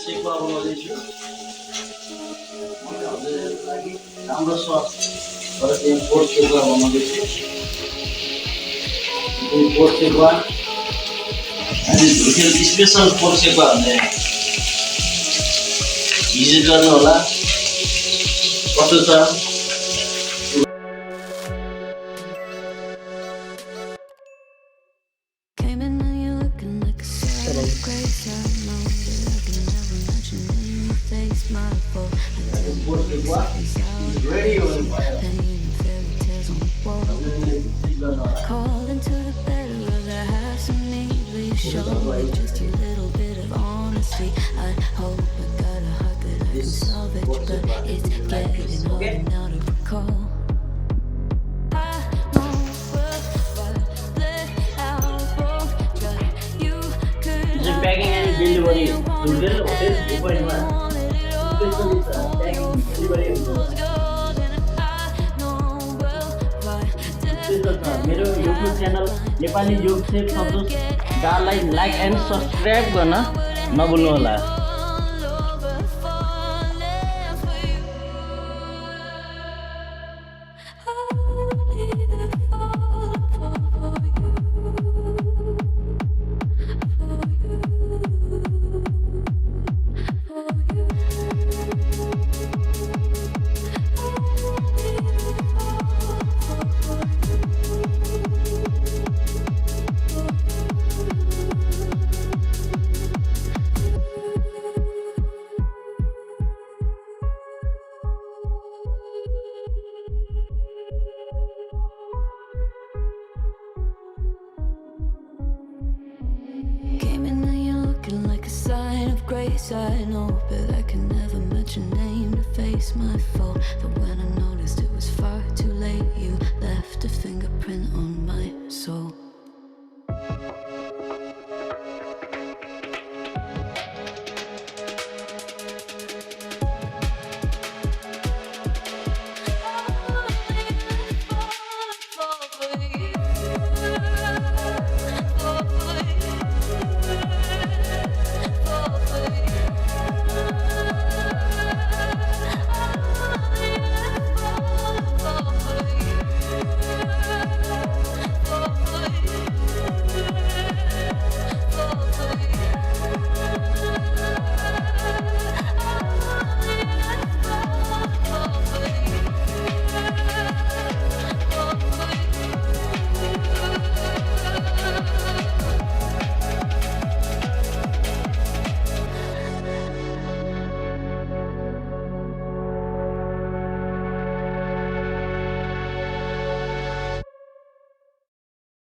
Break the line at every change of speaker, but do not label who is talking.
सेवा बनाउँदैछु मैले हजुरहरूको लागि राम्रो स्वाद र त्यो पोर्क सेवा बनाउँदैछु यो पोर्क सेवा अनि भुटेल स्पेशल पोर्क सेवा भन्ने भिजिट गर्नु होला कस्तो छ ready on fire. Calling to the better of the house and neatly show just a little bit of honesty. I hope I got a heart that I can salvage, but it's getting hard now to recall. Packing and delivery. Hotel open one. मेरो YouTube channel Nepali योग chef Santosh दालाई like and subscribe गर्न नभुल्नु होला I know, but I can never match your name to face my fault. But when I noticed it was far too late, you